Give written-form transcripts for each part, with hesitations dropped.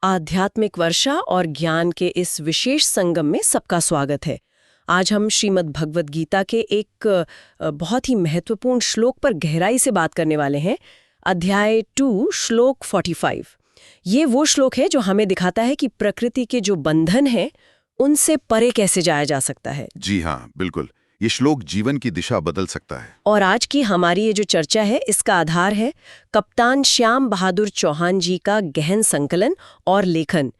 आध्यात्मिक वर्षा और ज्ञान के इस विशेष संगम में सबका स्वागत है। आज हम श्रीमद् भगवद गीता के एक बहुत ही महत्वपूर्ण श्लोक पर गहराई से बात करने वाले हैं। अध्याय 2 श्लोक 45। ये वो श्लोक है जो हमें दिखाता है कि प्रकृति के जो बंधन हैं उनसे परे कैसे जाया जा सकता है। जी हाँ, बिल्कुल। ये श्लोक जीवन की दिशा बदल सकता है। और आज की हमारी ये जो चर्चा है इसका आधार है कप्तान श्याम बहादुर चौहान जी का गहन संकलन और लेखन।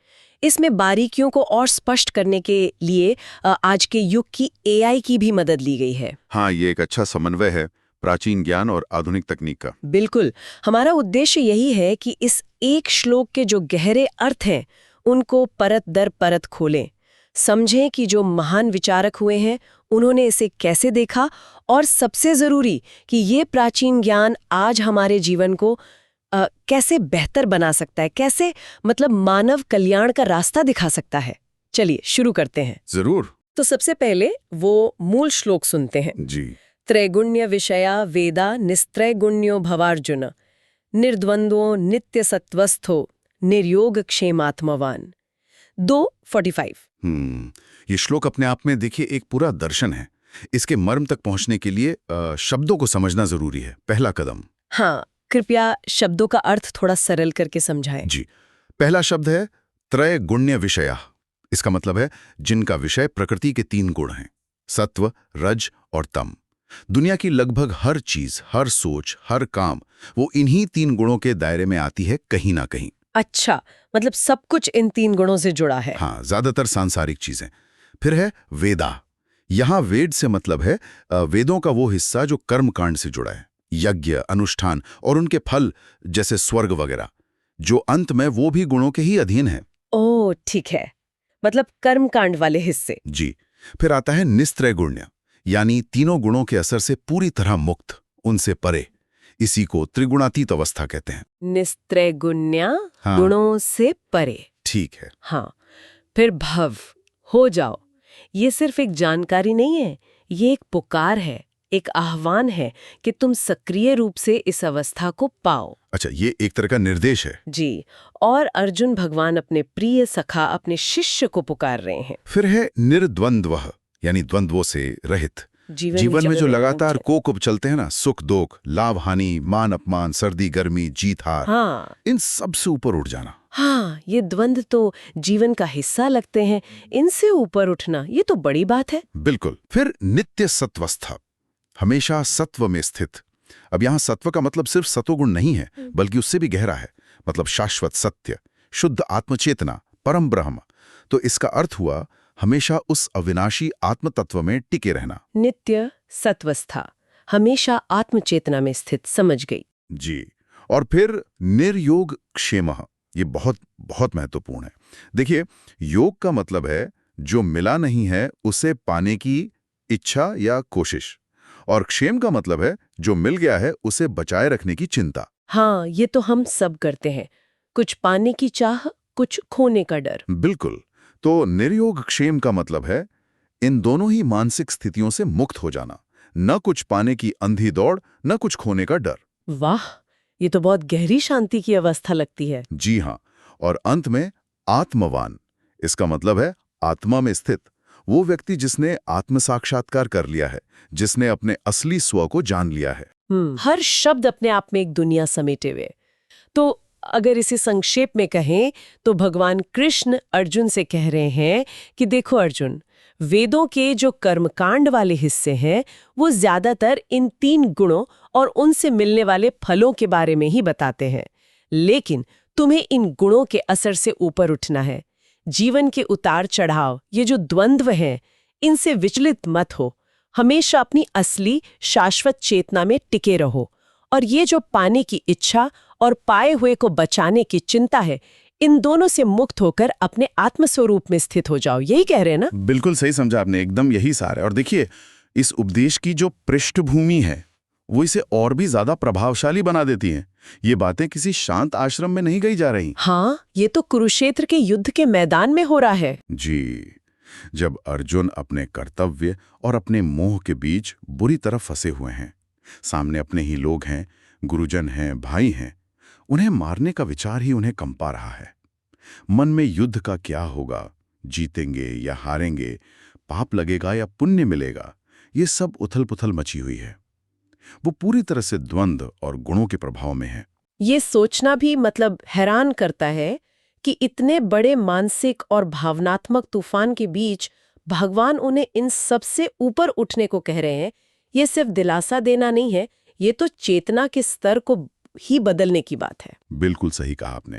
इसमें बारीकियों को और स्पष्ट करने के लिए आज के युग की एआई की भी मदद ली गई है। हाँ, ये एक अच्छा समन्वय है प्राचीन ज्ञान और आधुनिक तकनीक का। बिल्कुल। हमारा उद्देश्य यही है कि इस एक श्लोक के जो गहरे अर्थ हैं उनको परत दर परत खोलें, समझें कि जो महान विचारक हुए हैं उन्होंने इसे कैसे देखा, और सबसे जरूरी कि ये प्राचीन ज्ञान आज हमारे जीवन को कैसे बेहतर बना सकता है, कैसे मतलब मानव कल्याण का रास्ता दिखा सकता है। चलिए शुरू करते हैं। जरूर। तो सबसे पहले वो मूल श्लोक सुनते हैं। जी। त्रैगुण्य विषया वेदा निस्त्रैगुण्यो भवार्जुन निर्द्वंद्वो नित्य सत्वस्थो निर्योग क्षेमात्मवान। 2:45। ये श्लोक अपने आप में देखिए एक पूरा दर्शन है। इसके मर्म तक पहुंचने के लिए शब्दों को समझना जरूरी है। पहला कदम। हाँ, कृपया शब्दों का अर्थ थोड़ा सरल करके समझाएं। जी। पहला शब्द है त्रैगुण्य विषया। इसका मतलब है जिनका विषय प्रकृति के 3 गुण हैं, सत्व, रज और तम। दुनिया की लगभग हर चीज, हर सोच, हर काम वो इन्हीं 3 गुणों के दायरे में आती है कहीं ना कहीं। अच्छा, मतलब सब कुछ इन 3 गुणों से जुड़ा है। हाँ, ज्यादातर सांसारिक चीजें। फिर है वेदा। यहां वेद से मतलब है वेदों का वो हिस्सा जो कर्म कांड से जुड़ा है, यज्ञ, अनुष्ठान और उनके फल जैसे स्वर्ग वगैरह, जो अंत में वो भी गुणों के ही अधीन है। ओह, ठीक है, मतलब कर्म कांड वाले हिस्से। जी। फिर आता है निस्त्रैगुण्य, यानी तीनों गुणों के असर से पूरी तरह मुक्त, उनसे परे। इसी को त्रिगुणातीत अवस्था कहते हैं। निस्त्रैगुण्य, हाँ। गुणों से परे। ठीक है। हाँ। फिर भव, हो जाओ। ये सिर्फ एक जानकारी नहीं है, ये एक पुकार है, एक आह्वान है कि तुम सक्रिय रूप से इस अवस्था को पाओ। अच्छा, ये एक तरह का निर्देश है। जी। और अर्जुन भगवान अपने प्रिय सखा, अपने शिष्य को पुकार रहे हैं। फिर है निर्द्वंद्वः, यानी द्वंद्वों से रहित। जीवन में जो लगातार कोक चलते हैं ना, सुख दुख, लाभ हानि, मान अपमान, सर्दी गर्मी, जीत हार, हाँ, इन सब से ऊपर उठ जाना। हाँ, ये द्वंद्व तो जीवन का हिस्सा लगते हैं, इनसे ऊपर उठना ये तो बड़ी बात है। बिल्कुल। फिर नित्य सत्वस्था, हमेशा सत्व में स्थित। अब यहाँ सत्व का मतलब सिर्फ सतोगुण नहीं है, बल्कि उससे भी गहरा है। मतलब शाश्वत सत्य, शुद्ध आत्मचेतना, परम ब्रह्म। तो इसका अर्थ हुआ हमेशा उस अविनाशी आत्म तत्व में टिके रहना। नित्य सत्वस्था, हमेशा आत्मचेतना में स्थित, समझ गई। जी। और फिर निर्योग क्षेमः, ये बहुत बहुत महत्वपूर्ण है। देखिए, योग का मतलब है जो मिला नहीं है उसे पाने की इच्छा या कोशिश, और क्षेम का मतलब है जो मिल गया है उसे बचाए रखने की चिंता। हाँ, ये तो हम सब करते हैं, कुछ पाने की चाह, कुछ खोने का डर। बिल्कुल। तो निर्योग क्षेम का मतलब है इन दोनों ही मानसिक स्थितियों से मुक्त हो जाना। न कुछ पाने की अंधी दौड़, न कुछ खोने का डर। वाह, ये तो बहुत गहरी शांति की अवस्था लगती है। जी हाँ। और अंत में आत्मवान, इसका मतलब है आत्मा में स्थित वो व्यक्ति जिसने आत्म साक्षात्कार कर लिया है, जिसने अपने असली स्व को जान लिया है। हर शब्द अपने आप में एक दुनिया समेटे हुए। तो अगर इसे संक्षेप में कहें तो भगवान कृष्ण अर्जुन से कह रहे हैं कि देखो अर्जुन, वेदों के जो कर्मकांड वाले हिस्से हैं वो ज्यादातर इन 3 गुणों और उनसे मिलने वाले फलों के बारे में ही बताते हैं, लेकिन तुम्हें इन गुणों के असर से ऊपर उठना है। जीवन के उतार चढ़ाव, ये जो द्वंद्व हैं, इनसे विचलित मत हो, हमेशा अपनी असली शाश्वत चेतना में टिके रहो। और ये जो पाने की इच्छा और पाए हुए को बचाने की चिंता है, इन दोनों से मुक्त होकर अपने आत्मस्वरूप में स्थित हो जाओ। यही कह रहे हैं ना? बिल्कुल सही समझा आपने, एकदम यही सार है। और देखिए, इस उपदेश की जो पृष्ठभूमि है वो इसे और भी ज्यादा प्रभावशाली बना देती है। ये बातें किसी शांत आश्रम में नहीं गई जा रही। हाँ, ये तो कुरुक्षेत्र के युद्ध के मैदान में हो रहा है। जी। जब अर्जुन अपने कर्तव्य और अपने मोह के बीच बुरी तरह फंसे हुए हैं, सामने अपने ही लोग हैं, गुरुजन हैं, भाई हैं, उन्हें मारने का विचार ही उन्हें कंपा रहा है। मन में युद्ध का क्या होगा, जीतेंगे या हारेंगे, पाप लगेगा या पुण्य मिलेगा, ये सब उथल-पुथल मची हुई है। वो पूरी तरह से द्वंद्व और गुणों के प्रभाव में है। ये सोचना भी मतलब हैरान करता है कि इतने बड़े मानसिक और भावनात्मक तूफान के बीच भगवान उन्हें इन सबसे ऊपर उठने को कह रहे हैं। ये सिर्फ दिलासा देना नहीं है, ये तो चेतना के स्तर को ही बदलने की बात है। बिल्कुल सही कहा आपने।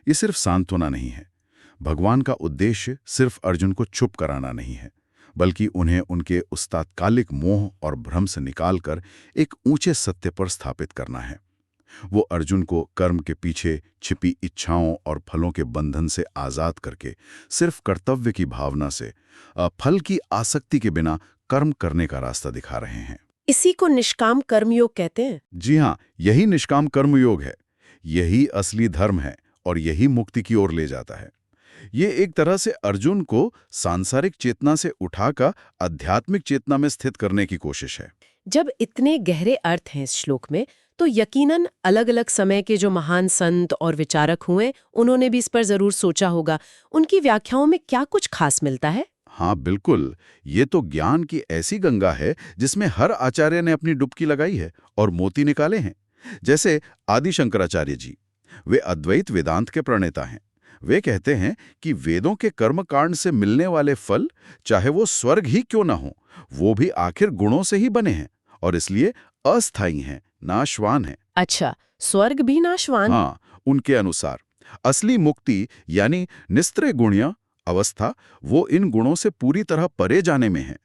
ये सिर्फ सांत्वना नहीं है। भगवान का उद्देश्य सिर्फ अर्जुन को चुप कराना नहीं है, बल्कि उन्हें उनके उस तात्कालिक मोह और भ्रम से निकालकर एक ऊंचे सत्य पर स्थापित करना है। वो अर्जुन को कर्म के पीछे छिपी इच्छाओं और फलों के बंधन से आजाद करके सिर्फ कर्तव्य की भावना से, फल की आसक्ति के बिना कर्म करने का रास्ता दिखा रहे हैं। इसी को निष्काम कर्मयोग कहते हैं। जी हाँ, यही निष्काम कर्मयोग है, यही असली धर्म है और यही मुक्ति की ओर ले जाता है। ये एक तरह से अर्जुन को सांसारिक चेतना से उठाकर आध्यात्मिक चेतना में स्थित करने की कोशिश है। जब इतने गहरे अर्थ हैं इस श्लोक में, तो यकीनन अलग-अलग समय के जो महान संत और विचारक हुए, उन्होंने भी इस पर जरूर सोचा होगा। उनकी व्याख्याओं में क्या कुछ खास मिलता है? हाँ बिल्कुल, ये तो ज्ञान की ऐसी गंगा है जिसमें हर आचार्य ने अपनी डुबकी लगाई है और मोती निकाले हैं। जैसे आदि शंकराचार्य जी, वे अद्वैत वेदांत के प्रणेता हैं। वे कहते हैं कि वेदों के कर्मकांड से मिलने वाले फल, चाहे वो स्वर्ग ही क्यों ना हो, वो भी आखिर गुणों से ही बने हैं और इसलिए अस्थायी हैं, नाशवान हैं। अच्छा, स्वर्ग भी नाशवान? हाँ, उनके अनुसार असली मुक्ति यानी निस्त्रय गुण्य अवस्था, वो इन गुणों से पूरी तरह परे जाने में है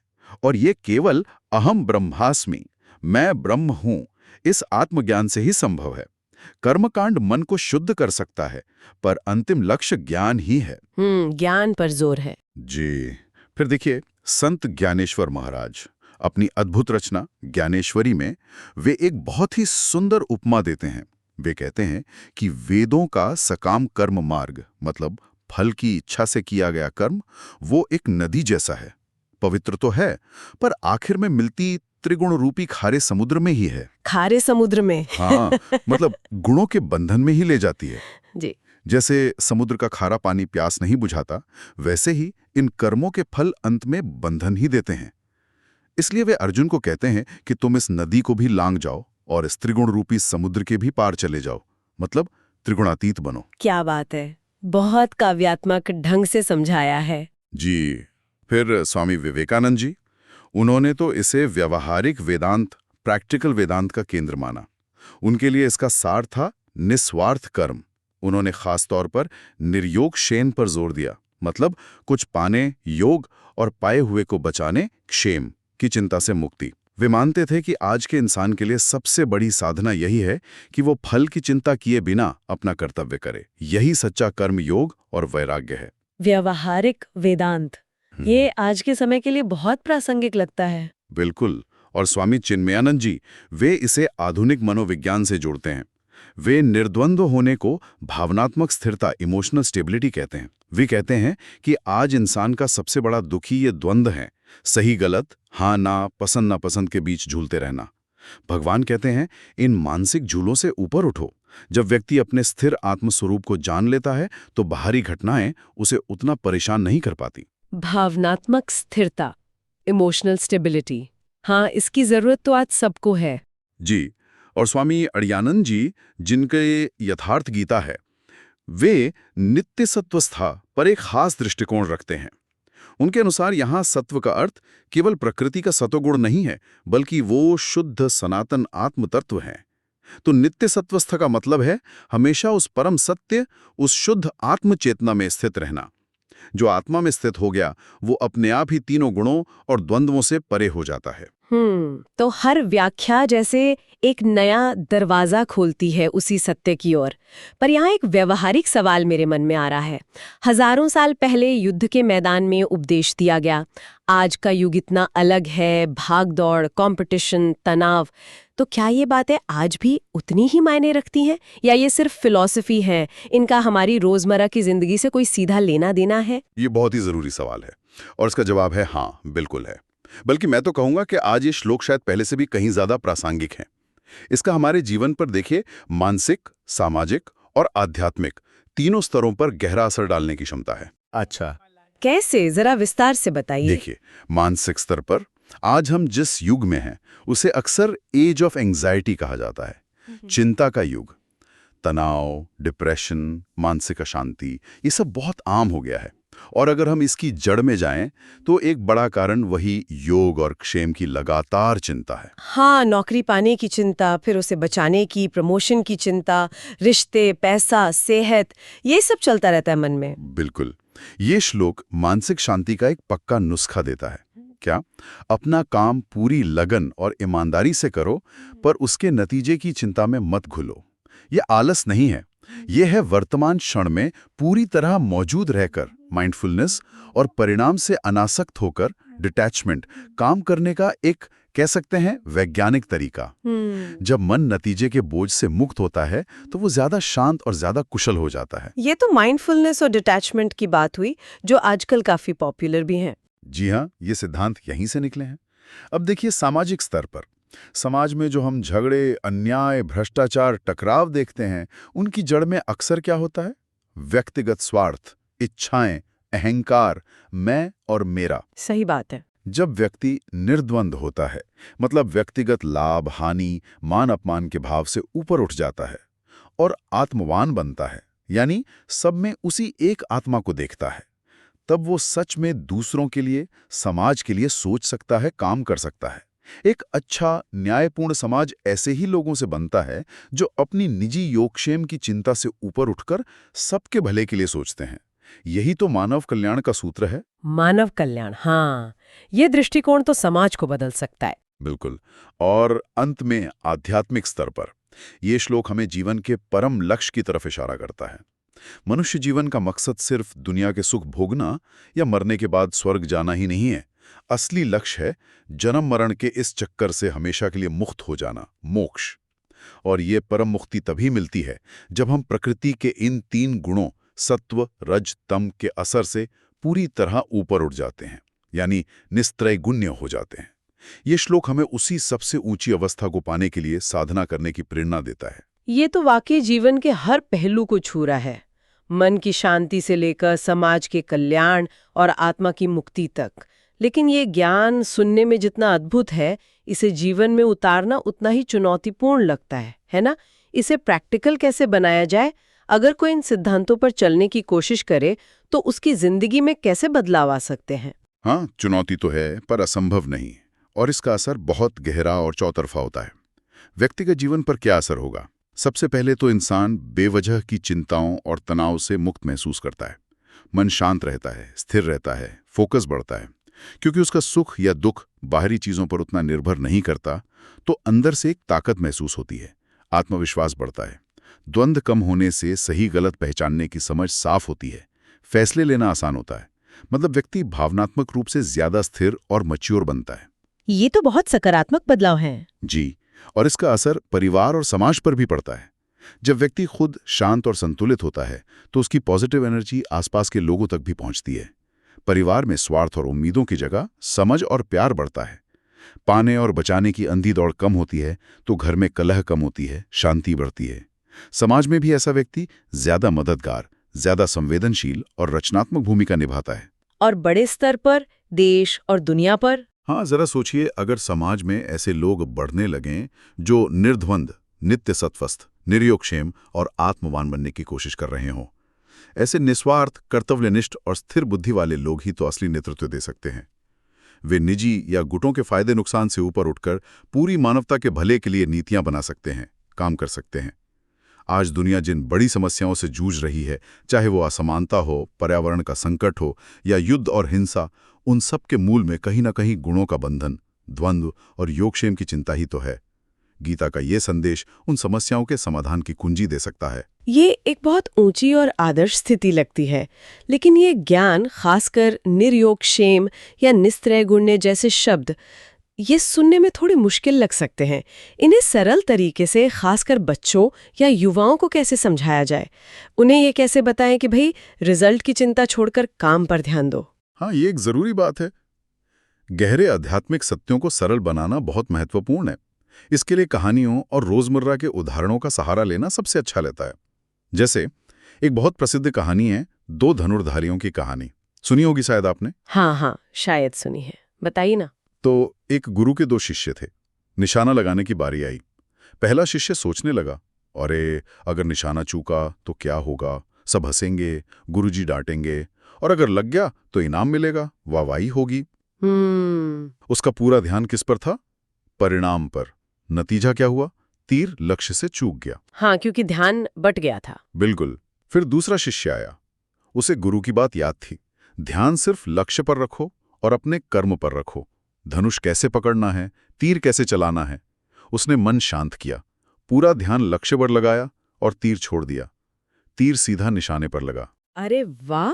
और ये केवल अहम ब्रह्मास्मि, मैं ब्रह्म हूं, इस आत्मज्ञान से ही संभव है। कर्मकांड मन को शुद्ध कर सकता है, पर अंतिम लक्ष्य ज्ञान ही है। ज्ञान पर जोर है। जी, फिर देखिए संत ज्ञानेश्वर महाराज अपनी अद्भुत रचना ज्ञानेश्वरी में वे एक बहुत ही सुंदर उपमा देते हैं। वे कहते हैं कि वेदों का सकाम कर्म मार्ग, मतलब फल की इच्छा से किया गया कर्म, वो एक नदी जैसा है। पवित्र तो है, पर आखिर में मिलती त्रिगुण रूपी खारे समुद्र में ही है। खारे समुद्र में? हाँ, मतलब गुणों के बंधन में ही ले जाती है। जी। जैसे समुद्र का खारा पानी प्यास नहीं बुझाता, वैसे ही इन कर्मों के फल अंत में बंधन ही देते हैं। इसलिए वे अर्जुन को कहते हैं कि तुम इस नदी को भी लांग जाओ और इस त्रिगुण रूपी समुद्र के भी पार चले जाओ, मतलब त्रिगुणातीत बनो। क्या बात है, बहुत काव्यात्मक ढंग से समझाया है। जी, फिर स्वामी विवेकानंद जी, उन्होंने तो इसे व्यवहारिक वेदांत, प्रैक्टिकल वेदांत का केंद्र माना। उनके लिए इसका सार था निस्वार्थ कर्म। उन्होंने खास तौर पर निर्योग शेन पर जोर दिया, मतलब कुछ पाने योग और पाए हुए को बचाने क्षेम की चिंता से मुक्ति। वे मानते थे कि आज के इंसान के लिए सबसे बड़ी साधना यही है कि वो फल की चिंता किए बिना अपना कर्तव्य करे। यही सच्चा कर्म योग और वैराग्य है। व्यवहारिक वेदांत, ये आज के समय के लिए बहुत प्रासंगिक लगता है। बिल्कुल, और स्वामी चिन्मयानंद जी, वे इसे आधुनिक मनोविज्ञान से जोड़ते हैं। वे निर्द्वंद्व होने को भावनात्मक स्थिरता, इमोशनल स्टेबिलिटी कहते हैं। वे कहते हैं कि आज इंसान का सबसे बड़ा दुखी ये द्वंद्व है, सही गलत, हाँ ना, पसंद ना पसंद के बीच झूलते रहना। भगवान कहते हैं इन मानसिक झूलों से ऊपर उठो। जब व्यक्ति अपने स्थिर आत्मस्वरूप को जान लेता है तो बाहरी घटनाएं उसे उतना परेशान नहीं कर पाती। भावनात्मक स्थिरता, इमोशनल स्टेबिलिटी, हाँ, इसकी जरूरत तो आज सबको है। जी, और स्वामी अड़ियानंद जी, जिनके यथार्थ गीता है, वे नित्य सत्वस्था पर एक खास दृष्टिकोण रखते हैं। उनके अनुसार यहाँ सत्व का अर्थ केवल प्रकृति का सतोगुण नहीं है, बल्कि वो शुद्ध सनातन आत्म तत्व है। तो नित्य सत्वस्था का मतलब है हमेशा उस परम सत्य, उस शुद्ध आत्म चेतना में स्थित रहना। जो आत्मा में स्थित हो गया, वो अपने आप ही तीनों गुणों और द्वंद्वों से परे हो जाता है। तो हर व्याख्या जैसे एक नया दरवाजा खोलती है उसी सत्य की ओर। पर यहाँ एक व्यवहारिक सवाल मेरे मन में आ रहा है। हजारों साल पहले युद्ध के मैदान में उपदेश दिया गया। आज का युग इतना अलग है, भाग दौड़, कंपटीशन, तनाव। तो क्या ये बातें आज भी उतनी ही मायने रखती हैं, या ये सिर्फ फिलॉसफी है, इनका हमारी रोजमर्रा की जिंदगी से कोई सीधा लेना देना है? ये बहुत ही जरूरी सवाल है और इसका जवाब है हाँ, बिल्कुल है। बल्कि मैं तो कहूंगा कि आज ये श्लोक शायद पहले से भी कहीं ज्यादा प्रासंगिक है। इसका हमारे जीवन पर देखिए, मानसिक, सामाजिक और आध्यात्मिक तीनों स्तरों पर गहरा असर डालने की क्षमता है। अच्छा। कैसे, जरा विस्तार से बताइए। देखिए, मानसिक स्तर पर आज हम जिस युग में हैं उसे अक्सर एज ऑफ एंजाइटी कहा जाता है, चिंता का युग। तनाव, डिप्रेशन, मानसिक अशांति, ये सब बहुत आम हो गया है। और अगर हम इसकी जड़ में जाएं तो एक बड़ा कारण वही योग और क्षेम की लगातार चिंता है। हाँ, नौकरी पाने की चिंता, फिर उसे बचाने की, प्रमोशन की चिंता, रिश्ते, पैसा, सेहत, ये सब चलता रहता है मन में। बिल्कुल। ये श्लोक मानसिक शांति का एक पक्का नुस्खा देता है। क्या? अपना काम पूरी लगन और ईमानदारी से करो, पर उसके नतीजे की चिंता में मत घुलो। ये आलस नहीं है, ये है वर्तमान क्षण में पूरी तरह मौजूद रहकर माइंडफुलनेस और परिणाम से अनासक्त होकर डिटैचमेंट काम करने का एक, कह सकते हैं, वैज्ञानिक तरीका। जब मन नतीजे के बोझ से मुक्त होता है तो वो ज्यादा शांत और ज्यादा कुशल हो जाता है। ये तो माइंडफुलनेस और डिटैचमेंट की बात हुई, जो आजकल काफी पॉपुलर भी हैं। जी हाँ, ये सिद्धांत यहीं से निकले हैं। अब देखिए, सामाजिक स्तर पर समाज में जो हम झगड़े, अन्याय, भ्रष्टाचार, टकराव देखते हैं, उनकी जड़ में अक्सर क्या होता है? व्यक्तिगत स्वार्थ, इच्छाएं, अहंकार, मैं और मेरा। सही बात है। जब व्यक्ति निर्द्वंद होता है, मतलब व्यक्तिगत लाभ, हानि, मान अपमान के भाव से ऊपर उठ जाता है और आत्मवान बनता है, यानी सब में उसी एक आत्मा को देखता है, तब वो सच में दूसरों के लिए, समाज के लिए सोच सकता है, काम कर सकता है। एक अच्छा, न्यायपूर्ण समाज ऐसे ही लोगों से बनता है जो अपनी निजी योगक्षेम की चिंता से ऊपर उठकर सबके भले के लिए सोचते हैं। यही तो मानव कल्याण का सूत्र है। मानव कल्याण, हाँ, ये दृष्टिकोण तो समाज को बदल सकता है। बिल्कुल। और अंत में आध्यात्मिक स्तर पर ये श्लोक हमें जीवन के परम लक्ष्य की तरफ इशारा करता है। मनुष्य जीवन का मकसद सिर्फ दुनिया के सुख भोगना या मरने के बाद स्वर्ग जाना ही नहीं है। असली लक्ष्य है जन्म मरण के इस चक्कर से हमेशा के लिए मुक्त हो जाना, मोक्ष। और ये परम मुक्ति तभी मिलती है जब हम प्रकृति के इन 3 गुणों, सत्व, रज, तम के असर से पूरी तरह ऊपर उठ जाते हैं, यानी निस्त्रैगुण्य हो जाते हैं। ये श्लोक हमें उसी सबसे ऊंची अवस्था को पाने के लिए साधना करने की प्रेरणा देता है। ये तो वाकई जीवन के हर पहलू को छू रहा है, मन की शांति से लेकर समाज के कल्याण और आत्मा की मुक्ति तक। लेकिन ये ज्ञान सुनने में जितना अद्भुत है, इसे जीवन में उतारना उतना ही चुनौतीपूर्ण लगता है ना? इसे प्रैक्टिकल कैसे बनाया जाए? अगर कोई इन सिद्धांतों पर चलने की कोशिश करे तो उसकी जिंदगी में कैसे बदलाव आ सकते हैं? हाँ, चुनौती तो है, पर असंभव नहीं। और इसका असर बहुत गहरा और चौतरफा होता है। व्यक्तिगत जीवन पर क्या असर होगा? सबसे पहले तो इंसान बेवजह की चिंताओं और तनाव से मुक्त महसूस करता है। मन शांत रहता है, स्थिर रहता है, फोकस बढ़ता है। क्योंकि उसका सुख या दुख बाहरी चीजों पर उतना निर्भर नहीं करता, तो अंदर से एक ताकत महसूस होती है, आत्मविश्वास बढ़ता है। द्वंद्व कम होने से सही गलत पहचानने की समझ साफ होती है, फैसले लेना आसान होता है। मतलब व्यक्ति भावनात्मक रूप से ज्यादा स्थिर और मैच्योर बनता है। ये तो बहुत सकारात्मक बदलाव है। जी, और इसका असर परिवार और समाज पर भी पड़ता है। जब व्यक्ति खुद शांत और संतुलित होता है तो उसकी पॉजिटिव एनर्जी आसपास के लोगों तक भी पहुंचती है। परिवार में स्वार्थ और उम्मीदों की जगह समझ और प्यार बढ़ता है। पाने और बचाने की अंधी दौड़ कम होती है तो घर में कलह कम होती है, शांति बढ़ती है। समाज में भी ऐसा व्यक्ति ज्यादा मददगार, ज्यादा संवेदनशील और रचनात्मक भूमिका निभाता है। और बड़े स्तर पर, देश और दुनिया पर? हाँ, जरा सोचिए, अगर समाज में ऐसे लोग बढ़ने लगें जो निर्द्वंद, नित्य सत्वस्थ, निर्योगक्षेम और आत्मवान बनने की कोशिश कर रहे हों। ऐसे निस्वार्थ, कर्तव्यनिष्ठ और स्थिर बुद्धि वाले लोग ही तो असली नेतृत्व दे सकते हैं। वे निजी या गुटों के फायदे नुकसान से ऊपर उठकर पूरी मानवता के भले के लिए नीतियां बना सकते हैं, काम कर सकते हैं। आज दुनिया जिन बड़ी समस्याओं से जूझ रही है, चाहे वो असमानता हो, पर्यावरण का संकट हो या युद्ध और हिंसा, उन सब के मूल में कहीं ना कहीं गुणों का बंधन, द्वंद्व और योगक्षेम की चिंता ही तो है। गीता का ये संदेश उन समस्याओं के समाधान की कुंजी दे सकता है। ये एक बहुत ऊंची और आदर्श स्थिति लगती है, लेकिन ये ज्ञान, खासकर निर्योगक्षेम या निस्त्रैगुण्य जैसे शब्द, ये सुनने में थोड़ी मुश्किल लग सकते हैं। इन्हें सरल तरीके से खासकर बच्चों या युवाओं को कैसे समझाया जाए? उन्हें ये कैसे बताएं कि भाई रिजल्ट की चिंता छोड़कर काम पर ध्यान दो? हाँ, ये एक जरूरी बात है। गहरे आध्यात्मिक सत्यों को सरल बनाना बहुत महत्वपूर्ण है। इसके लिए कहानियों और रोजमर्रा के उदाहरणों का सहारा लेना सबसे अच्छा रहता है। जैसे एक बहुत प्रसिद्ध कहानी है, दो धनुर्धारियों की कहानी। सुनी होगी शायद आपने। हाँ हाँ, शायद सुनी है, बताइए ना। तो एक गुरु के दो शिष्य थे। निशाना लगाने की बारी आई। पहला शिष्य सोचने लगा, अरे अगर निशाना चूका तो क्या होगा, सब हंसेंगे, गुरुजी डांटेंगे, और अगर लग गया तो इनाम मिलेगा, वाहवाही होगी। उसका पूरा ध्यान किस पर था? परिणाम पर। नतीजा क्या हुआ? तीर लक्ष्य से चूक गया। हाँ, क्योंकि ध्यान बट गया था। बिल्कुल। फिर दूसरा शिष्य आया। उसे गुरु की बात याद थी, ध्यान सिर्फ लक्ष्य पर रखो और अपने कर्म पर रखो। धनुष कैसे पकड़ना है, तीर कैसे चलाना है। उसने मन शांत किया, पूरा ध्यान लक्ष्य पर लगाया और तीर छोड़ दिया। तीर सीधा निशाने पर लगा। अरे वाह,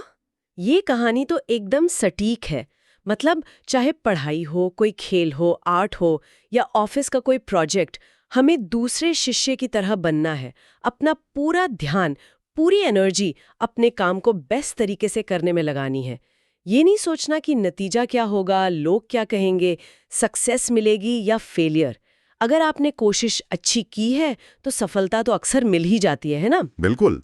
ये कहानी तो एकदम सटीक है। मतलब चाहे पढ़ाई हो, कोई खेल हो, आर्ट हो या ऑफिस का कोई प्रोजेक्ट, हमें दूसरे शिष्य की तरह बनना है। अपना पूरा ध्यान, पूरी एनर्जी अपने काम को बेस्ट तरीके से करने में लगानी है। ये नहीं सोचना कि नतीजा क्या होगा, लोग क्या कहेंगे, सक्सेस मिलेगी या फेलियर। अगर आपने कोशिश अच्छी की है तो सफलता तो अक्सर मिल ही जाती है ना? बिल्कुल।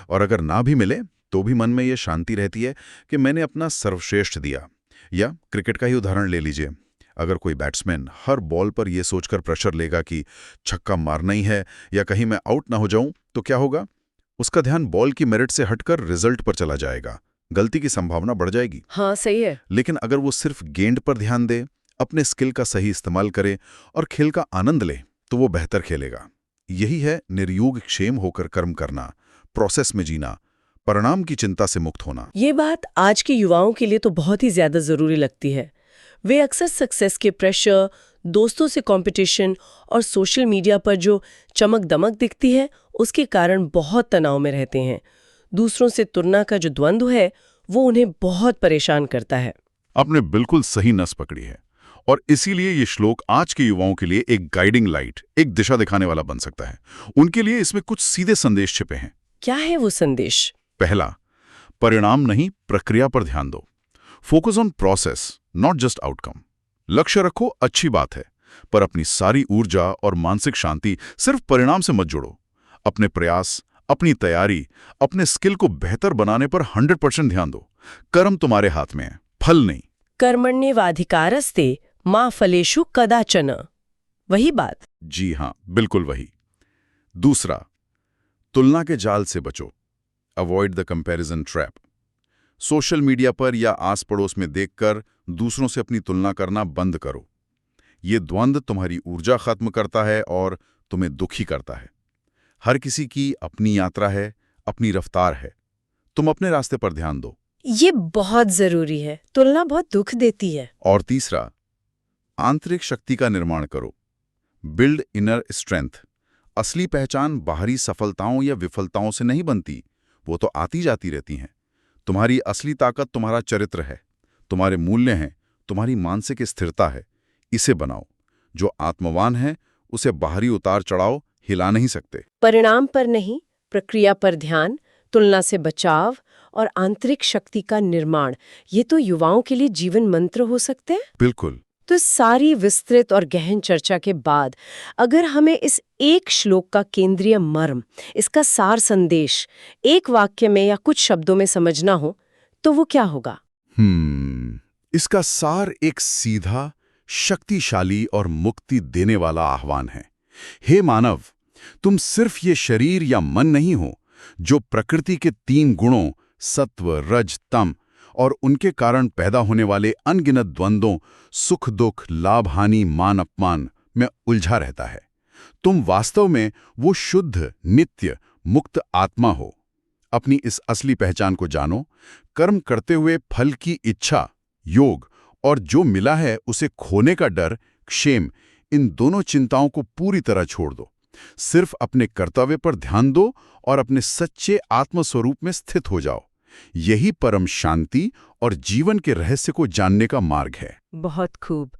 और अगर ना भी मिले तो भी मन में ये शांति रहती है कि मैंने अपना सर्वश्रेष्ठ दिया। या क्रिकेट का ही उदाहरण ले लीजिए। अगर कोई बैट्समैन हर बॉल पर यह सोचकर प्रेशर लेगा कि छक्का मारना ही है या कहीं मैं आउट ना हो जाऊं, तो क्या होगा? उसका ध्यान बॉल की मेरिट से हटकर रिजल्ट पर चला जाएगा। गलती की संभावना बढ़ जाएगी। हाँ, सही है। लेकिन अगर वो सिर्फ गेंद पर ध्यान दे, अपने स्किल का सही इस्तेमाल करे और खेल का आनंद ले, तो वो बेहतर खेलेगा। यही है निर्योग क्षेम होकर कर्म करना, प्रोसेस में जीना, परिणाम की चिंता से मुक्त होना। ये बात आज के युवाओं के लिए तो बहुत ही ज्यादा जरूरी लगती है। वे अक्सर सक्सेस के प्रेशर, दोस्तों से कंपटीशन और सोशल मीडिया पर जो चमक दमक दिखती है, उसके कारण बहुत तनाव में रहते हैं। दूसरों से तुलना का जो द्वंद्व है, वो उन्हें बहुत परेशान करता है। आपने बिल्कुल सही नस पकड़ी है। और इसीलिए ये श्लोक आज के युवाओं के लिए एक गाइडिंग लाइट, एक दिशा दिखाने वाला बन सकता है। उनके लिए इसमें कुछ सीधे संदेश छिपे हैं। क्या है वो संदेश? पहला, परिणाम नहीं, प्रक्रिया पर ध्यान दो। Focus on process, not just outcome. लक्ष्य रखो, अच्छी बात है, पर अपनी सारी ऊर्जा और मानसिक शांति सिर्फ परिणाम से मत जोड़ो। अपने प्रयास, अपनी तैयारी, अपने स्किल को बेहतर बनाने पर 100% ध्यान दो। कर्म तुम्हारे हाथ में है, फल नहीं। कर्मण्येवाधिकारस्ते मा फलेषु कदाचन। वही बात। जी हां, बिल्कुल वही। दूसरा, तुलना के जाल से बचो। Avoid the comparison trap. Social media पर या आस पड़ोस में देखकर दूसरों से अपनी तुलना करना बंद करो। ये द्वंद्व तुम्हारी ऊर्जा खत्म करता है और तुम्हें दुखी करता है। हर किसी की अपनी यात्रा है, अपनी रफ्तार है। तुम अपने रास्ते पर ध्यान दो। ये बहुत जरूरी है। तुलना बहुत दुख देती है। और तीसरा, आंतरिक शक्ति का निर्माण करो। Build inner strength. असली पहचान बाहरी सफलताओं या विफलताओं से नहीं बनती, वो तो आती जाती रहती हैं। तुम्हारी असली ताकत तुम्हारा चरित्र है, तुम्हारे मूल्य हैं, तुम्हारी मानसिक स्थिरता है। इसे बनाओ। जो आत्मवान है उसे बाहरी उतार चढ़ाव हिला नहीं सकते। परिणाम पर नहीं, प्रक्रिया पर ध्यान, तुलना से बचाव और आंतरिक शक्ति का निर्माण, ये तो युवाओं के लिए जीवन मंत्र हो सकते हैं। बिल्कुल। तो इस सारी विस्तृत और गहन चर्चा के बाद अगर हमें इस एक श्लोक का केंद्रीय मर्म, इसका सार संदेश एक वाक्य में या कुछ शब्दों में समझना हो, तो वो क्या होगा? इसका सार एक सीधा, शक्तिशाली और मुक्ति देने वाला आह्वान है। हे मानव, तुम सिर्फ ये शरीर या मन नहीं हो जो प्रकृति के 3 गुणों सत्व, रज, तम और उनके कारण पैदा होने वाले अनगिनत द्वंद्वों, सुख दुख, लाभ हानि, मान अपमान में उलझा रहता है। तुम वास्तव में वो शुद्ध, नित्य, मुक्त आत्मा हो। अपनी इस असली पहचान को जानो। कर्म करते हुए फल की इच्छा, योग और जो मिला है उसे खोने का डर, क्षेम, इन दोनों चिंताओं को पूरी तरह छोड़ दो। सिर्फ अपने कर्तव्य पर ध्यान दो और अपने सच्चे आत्मस्वरूप में स्थित हो जाओ। यही परम शांति और जीवन के रहस्य को जानने का मार्ग है। बहुत खूब।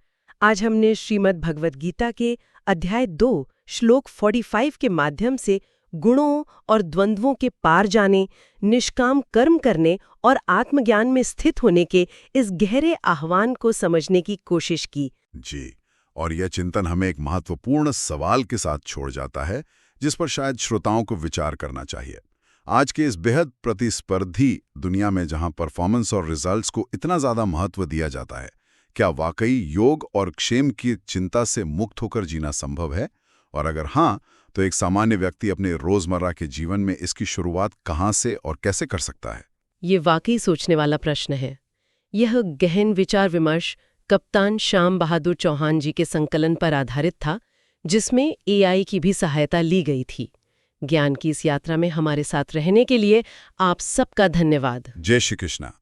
आज हमने श्रीमद् भगवद गीता के अध्याय 2 श्लोक 45 के माध्यम से गुणों और द्वंद्वों के पार जाने, निष्काम कर्म करने और आत्मज्ञान में स्थित होने के इस गहरे आह्वान को समझने की कोशिश की। जी, और यह चिंतन हमें एक महत्वपूर्ण सवाल के साथ छोड़ जाता है, जिस पर शायद श्रोताओं को विचार करना चाहिए। आज के इस बेहद प्रतिस्पर्धी दुनिया में जहां परफॉर्मेंस और रिजल्ट्स को इतना ज्यादा महत्व दिया जाता है, क्या वाकई योग और क्षेम की चिंता से मुक्त होकर जीना संभव है? और अगर हाँ, तो एक सामान्य व्यक्ति अपने रोजमर्रा के जीवन में इसकी शुरुआत कहाँ से और कैसे कर सकता है? ये वाकई सोचने वाला प्रश्न है। यह गहन विचार विमर्श कप्तान श्याम बहादुर चौहान जी के संकलन पर आधारित था, जिसमें एआई की भी सहायता ली गई थी। ज्ञान की इस यात्रा में हमारे साथ रहने के लिए आप सबका धन्यवाद। जय श्री कृष्णा।